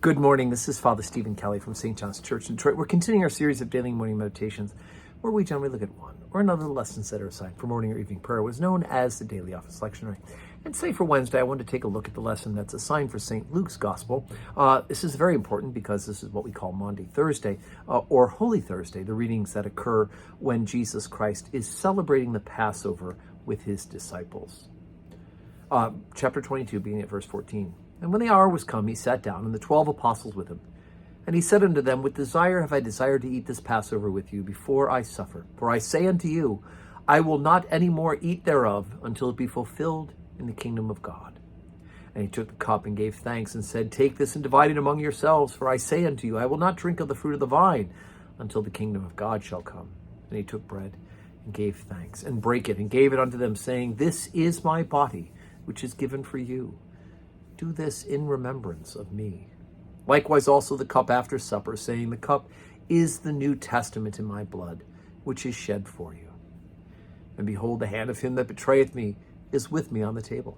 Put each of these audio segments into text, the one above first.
Good morning. This is Father Stephen Kelly from St. John's Church in Detroit. We're continuing our series of daily morning meditations where we generally look at one or another of the lessons that are assigned for morning or evening prayer. Was known as the Daily Office Lectionary. And today for Wednesday, I wanted to take a look at the lesson that's assigned for St. Luke's Gospel. This is very important because this is what we call Maundy Thursday or Holy Thursday, the readings that occur when Jesus Christ is celebrating the Passover with his disciples. Chapter 22, beginning at verse 14. And when the hour was come, he sat down, and the 12 apostles with him. And he said unto them, With desire have I desired to eat this Passover with you before I suffer. For I say unto you, I will not any more eat thereof until it be fulfilled in the kingdom of God. And he took the cup and gave thanks and said, Take this and divide it among yourselves. For I say unto you, I will not drink of the fruit of the vine until the kingdom of God shall come. And he took bread and gave thanks and brake it and gave it unto them, saying, This is my body, which is given for you. Do this in remembrance of me. Likewise also the cup after supper, saying, The cup is the New Testament in my blood, which is shed for you. And behold, the hand of him that betrayeth me is with me on the table.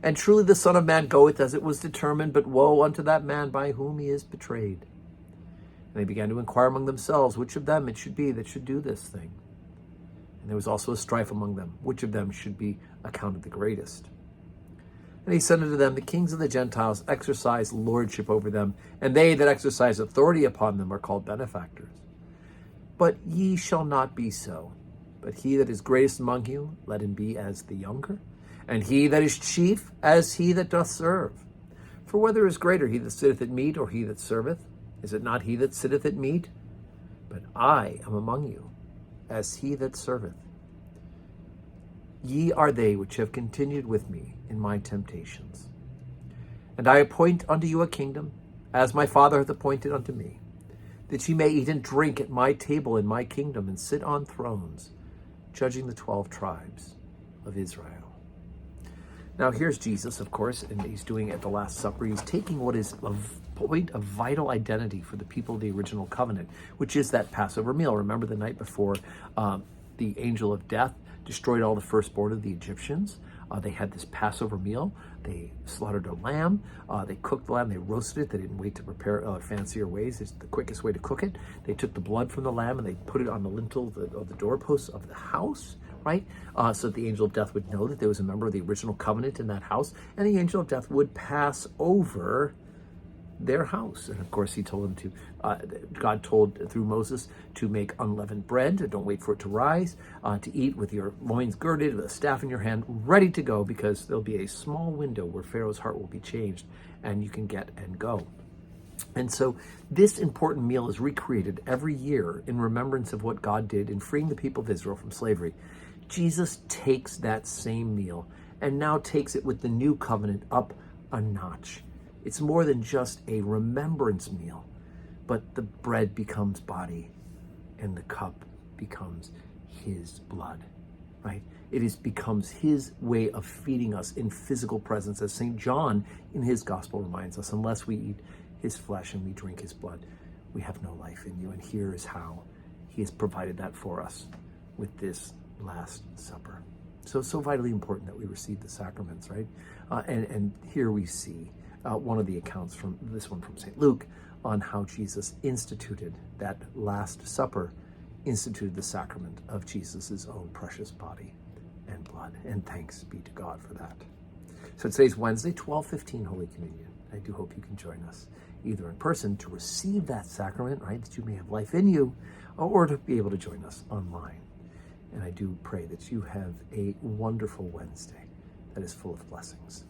And truly the Son of Man goeth as it was determined, but woe unto that man by whom he is betrayed. And they began to inquire among themselves which of them it should be that should do this thing. And there was also a strife among them, which of them should be accounted the greatest. And he said unto them, The kings of the Gentiles exercise lordship over them, and they that exercise authority upon them are called benefactors. But ye shall not be so. But he that is greatest among you, let him be as the younger, and he that is chief as he that doth serve. For whether is greater, he that sitteth at meat, or he that serveth? Is it not he that sitteth at meat? But I am among you as he that serveth. Ye are they which have continued with me in my temptations. And I appoint unto you a kingdom, as my Father hath appointed unto me, that ye may eat and drink at my table in my kingdom, and sit on thrones, judging the 12 tribes of Israel. Now here's Jesus, of course, and he's doing it at the Last Supper. He's taking what is a point of vital identity for the people of the original covenant, which is that Passover meal. Remember the night before the angel of death destroyed all the firstborn of the Egyptians. They had this Passover meal. They slaughtered a lamb. They cooked the lamb. They roasted it. They didn't wait to prepare fancier ways. It's the quickest way to cook it. They took the blood from the lamb and they put it on the lintel of the doorposts of the house, right? So that the angel of death would know that there was a member of the original covenant in that house, and the angel of death would pass over their house. And of course he told them God told through Moses to make unleavened bread, don't wait for it to rise, to eat with your loins girded, with a staff in your hand, ready to go, because there'll be a small window where Pharaoh's heart will be changed and you can get and go. And so this important meal is recreated every year in remembrance of what God did in freeing the people of Israel from slavery. Jesus takes that same meal and now takes it with the new covenant up a notch. It's more than just a remembrance meal, but the bread becomes body and the cup becomes his blood, right? It becomes his way of feeding us in physical presence, as St. John in his gospel reminds us, unless we eat his flesh and we drink his blood, we have no life in you. And here is how he has provided that for us with this Last Supper. So vitally important that we receive the sacraments, right? And here we see one of the accounts from this one from St. Luke on how Jesus instituted that Last Supper, instituted the sacrament of Jesus' own precious body and blood. And thanks be to God for that. So today's Wednesday, 12:15 Holy Communion. I do hope you can join us either in person to receive that sacrament, right, that you may have life in you, or to be able to join us online. And I do pray that you have a wonderful Wednesday that is full of blessings.